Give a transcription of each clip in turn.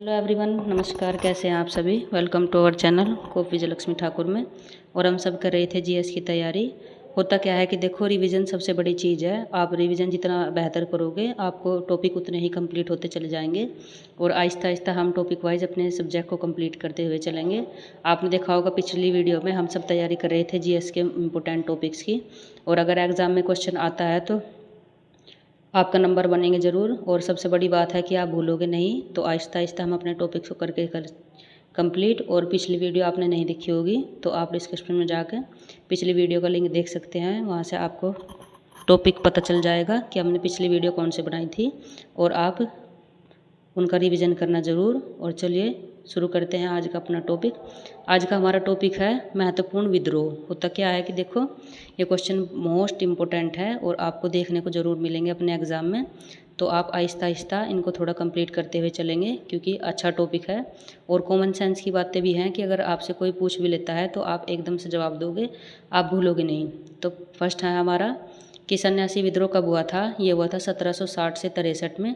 Hello everyone, नमस्कार। कैसे हैं आप सभी? वेलकम टू आवर चैनल कोप विजयलक्ष्मी ठाकुर में। और हम सब कर रहे थे जीएस की तैयारी। होता क्या है कि देखो, रिवीजन सबसे बड़ी चीज़ है। आप रिवीजन जितना बेहतर करोगे, आपको टॉपिक उतने ही कंप्लीट होते चले जाएंगे। और आहिस्ता आहिस्ता हम टॉपिक वाइज अपने सब्जेक्ट को कंप्लीट करते हुए चलेंगे। आपने देखा होगा पिछली वीडियो में हम सब तैयारी कर रहे थे जीएस के इम्पोर्टेंट टॉपिक्स की। और अगर एग्ज़ाम में क्वेश्चन आता है तो आपका नंबर बनेंगे ज़रूर। और सबसे बड़ी बात है कि आप भूलोगे नहीं। तो आहिस्ता आहिस्ता हम अपने टॉपिक्स को करके कंप्लीट। और पिछली वीडियो आपने नहीं देखी होगी तो आप डिस्क्रिप्शन में जाकर पिछली वीडियो का लिंक देख सकते हैं। वहाँ से आपको टॉपिक पता चल जाएगा कि हमने पिछली वीडियो कौन सी बनाई थी। और आप उनका रिवीजन करना ज़रूर। और चलिए शुरू करते हैं आज का अपना टॉपिक। आज का हमारा टॉपिक है महत्वपूर्ण विद्रोह। होता क्या है कि देखो, ये क्वेश्चन मोस्ट इम्पोर्टेंट है और आपको देखने को ज़रूर मिलेंगे अपने एग्ज़ाम में। तो आप आहिस्ता आहिस्ता इनको थोड़ा कंप्लीट करते हुए चलेंगे क्योंकि अच्छा टॉपिक है। और कॉमन सेंस की बातें भी हैं कि अगर आपसे कोई पूछ भी लेता है तो आप एकदम से जवाब दोगे, आप भूलोगे नहीं। तो फर्स्ट है हमारा कि सन्यासी विद्रोह कब हुआ था। ये हुआ था 1760 से 63 में।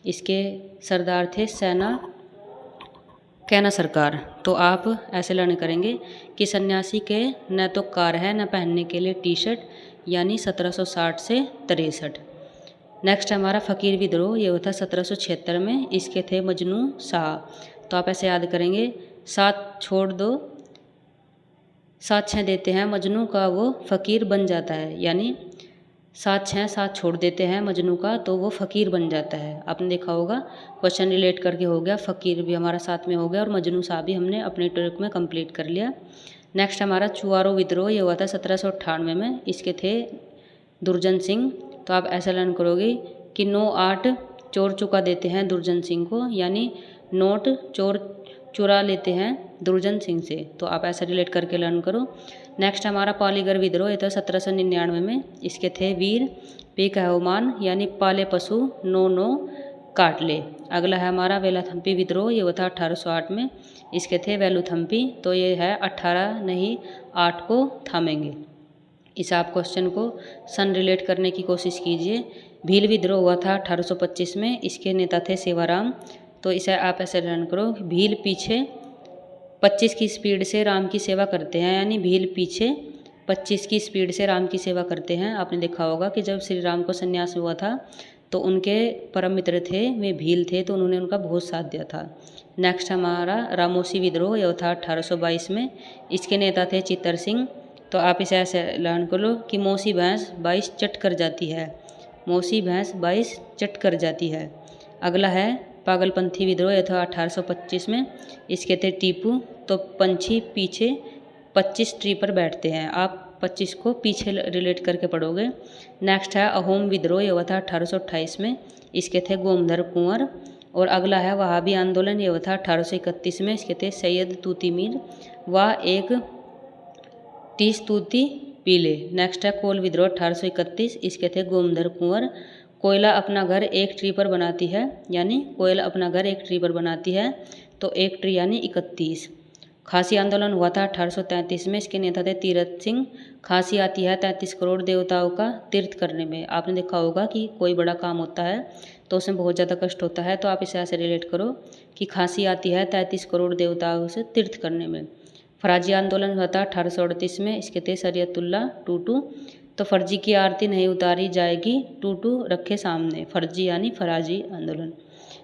इसके सरदार थे सेना कैना सरकार। तो आप ऐसे लर्न करेंगे कि सन्यासी के न तो कार है न पहनने के लिए टी शर्ट, यानी 1760 से 63। नेक्स्ट हमारा फ़कीर विद्रोह। ये हुआ था 1776 में। इसके थे मजनू शाह। तो आप ऐसे याद करेंगे, सात छोड़ दो, सात छः देते हैं मजनू का वो फ़कीर बन जाता है। यानी सात छः सात छोड़ देते हैं मजनू का तो वो फ़कीर बन जाता है। आपने देखा होगा क्वेश्चन रिलेट करके हो गया, फ़कीर भी हमारा साथ में हो गया और मजनू शाह भी हमने अपने ट्रिक में कंप्लीट कर लिया। नेक्स्ट हमारा चुवारो विद्रोह। ये हुआ था 1798 में। इसके थे दुर्जन सिंह। तो आप ऐसा लर्न करोगे कि 9-8 चोर चुका देते हैं दुर्जन सिंह को, यानी नोट चोर चुरा लेते हैं दुर्जन सिंह से। तो आप ऐसा रिलेट करके लर्न करो। नेक्स्ट हमारा पालीगर विद्रोह। ये था 1799 में। इसके थे वीर पी कहमान, यानी पाले पशु नो नो काट ले। अगला है हमारा वेलाथम्पी विद्रोह। ये हुआ था 1808 में। इसके थे वेलुथम्पी। तो ये है 18 नहीं 8 को थामेंगे। इस आप क्वेश्चन को सन रिलेट करने की कोशिश कीजिए। भील विद्रोह हुआ था 1825 में। इसके नेता थे सेवाराम। तो इसे आप ऐसे लर्न करो, भील पीछे 25 की स्पीड से राम की सेवा करते हैं, यानी भील पीछे 25 की स्पीड से राम की सेवा करते हैं। आपने देखा होगा कि जब श्री राम को संन्यास हुआ था तो उनके परम मित्र थे वे भील थे, तो उन्होंने उनका बहुत साथ दिया था। नेक्स्ट हमारा रामोसी विद्रोह। यह था 1822 में। इसके नेता थे चित्तर सिंह। तो आप इसे ऐसे लर्न कर लो कि मौसी भैंस 22 चट कर जाती है। मौसी भैंस 22 चट कर जाती है। अगला है पागलपंथी विद्रोह। यह था 1825 में। इसके थे टीपू। तो पंछी पीछे 25 ट्री पर बैठते हैं। आप 25 को पीछे रिलेट करके पढ़ोगे। नेक्स्ट है अहोम विद्रोह। यह हुआ था 1828 में। इसके थे गोमधर कुंवर। और अगला है वहाबी आंदोलन। यह हुआ था 1831 में। इसके थे सैयद तूती मीर व एक तीस तूती पीले। नेक्स्ट है कोल विद्रोह 1831। इसके थे गोमधर कुंवर। कोयला अपना घर एक ट्री पर बनाती है, यानी कोयल अपना घर एक ट्री पर बनाती है। तो एक ट्री यानी 31। खासी आंदोलन हुआ था 1833 में। इसके नेता थे तीरथ सिंह। खांसी आती है 33 करोड़ देवताओं का तीर्थ करने में। आपने देखा होगा कि कोई बड़ा काम होता है तो उसमें बहुत ज़्यादा कष्ट होता है। तो आप इसे ऐसे रिलेट करो कि खांसी आती है 33 करोड़ देवताओं से तीर्थ करने में। फराजी आंदोलन हुआ था 1838 में। इसके थे शरीयतुल्लाह टूटू। तो फर्जी की आरती नहीं उतारी जाएगी, टूटू रखे सामने। फर्जी यानी फराजी आंदोलन।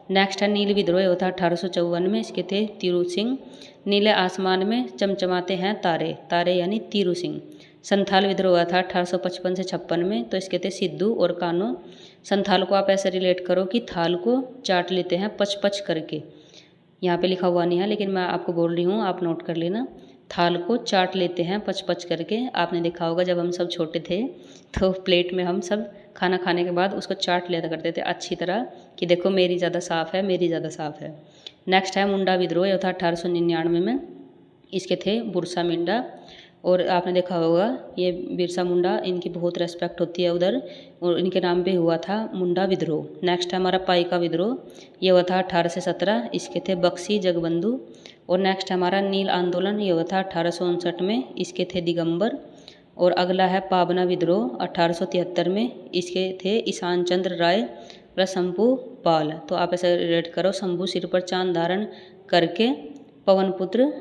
नेक्स्ट है नील विद्रोह। होता 1854 में। इसके थे तीरू सिंह। नीले आसमान में चमचमाते हैं तारे। तारे यानी तीरू सिंह। संथाल विद्रोह हुआ था 1855 से 56 में। तो इसके थे सिद्धू और कानो। संथाल को आप ऐसे रिलेट करो कि थाल को चाट लेते हैं पच पच करके। यहाँ पे लिखा हुआ नहीं है लेकिन मैं आपको बोल रही हूँ, आप नोट कर लेना। थाल को चाट लेते हैं पच पच करके। आपने देखा होगा जब हम सब छोटे थे तो प्लेट में हम सब खाना खाने के बाद उसको चाट लेता करते थे अच्छी तरह कि देखो मेरी ज़्यादा साफ़ है, मेरी ज़्यादा साफ़ है। नेक्स्ट है मुंडा विद्रोह। यह था 1899 में। इसके थे बुरसा मुंडा। और आपने देखा होगा ये बिरसा मुंडा, इनकी बहुत रेस्पेक्ट होती है उधर, और इनके नाम पे हुआ था मुंडा विद्रोह। नेक्स्ट है हमारा पाइका विद्रोह। ये हुआ था 18 से 17। इसके थे बक्सी जगबंधु। और नेक्स्ट हमारा नील आंदोलन। ये हुआ था 1859 में। इसके थे दिगंबर। और अगला है पाबना विद्रोह 1873 में। इसके थे ईशान चंद्र राय प्लस शंभु पाल। तो आप ऐसे रिलेट करो, शंभु सिर पर चांद धारण करके पवन पुत्र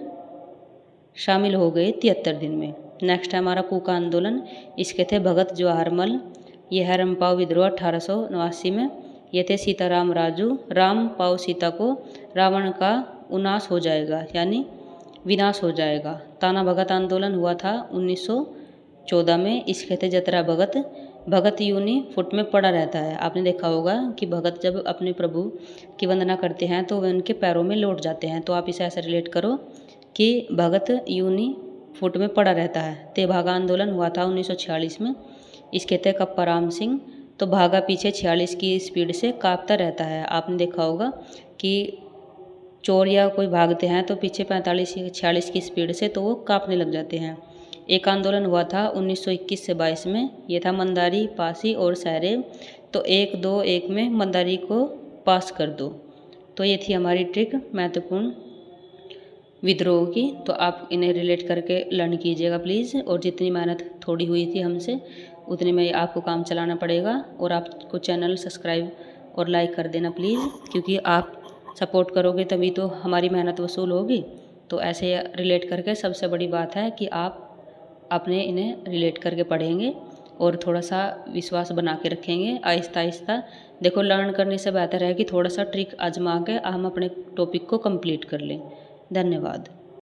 शामिल हो गए 73 दिन में। नेक्स्ट है हमारा कूका आंदोलन। इसके थे भगत जवाहरमल। यह है रामपाव विद्रोह 1889 में। ये थे सीताराम राजू। राम पाव सीता को रावण का उनाश हो जाएगा यानी विनाश हो जाएगा। ताना भगत आंदोलन हुआ था 1914 में। इसके थे जतरा भगत। भगत यूनी फुट में पड़ा रहता है। आपने देखा होगा कि भगत जब अपने प्रभु की वंदना करते हैं तो वे उनके पैरों में लौट जाते हैं। तो आप इसे ऐसे रिलेट करो कि भगत यूनी फुट में पड़ा रहता है। तेभागा आंदोलन हुआ था 1946 में। इसके थे कप्पा राम सिंह। तो भागा पीछे 46 की स्पीड से कांपता रहता है। आपने देखा होगा कि चोर या कोई भागते हैं तो पीछे 45 या 46 की स्पीड से तो वो कांपने लग जाते हैं। एक आंदोलन हुआ था 1921 से 22 में। ये था मंदारी, पासी और सहरेव। तो 1, 2, 1 में मंदारी को पास कर दो। तो ये थी हमारी ट्रिक महत्वपूर्ण विद्रोह की। तो आप इन्हें रिलेट करके लर्न कीजिएगा प्लीज़। और जितनी मेहनत थोड़ी हुई थी हमसे उतनी में आपको काम चलाना पड़ेगा। और आपको चैनल सब्सक्राइब और लाइक कर देना प्लीज़, क्योंकि आप सपोर्ट करोगे तभी तो हमारी मेहनत वसूल होगी। तो ऐसे रिलेट करके सबसे बड़ी बात है कि आप अपने इन्हें रिलेट करके पढ़ेंगे और थोड़ा सा विश्वास बना के रखेंगे आहिस्ता आहिस्ता। देखो, लर्न करने से बेहतर है कि थोड़ा सा ट्रिक आजमा के हम अपने टॉपिक को कंप्लीट कर लें। धन्यवाद।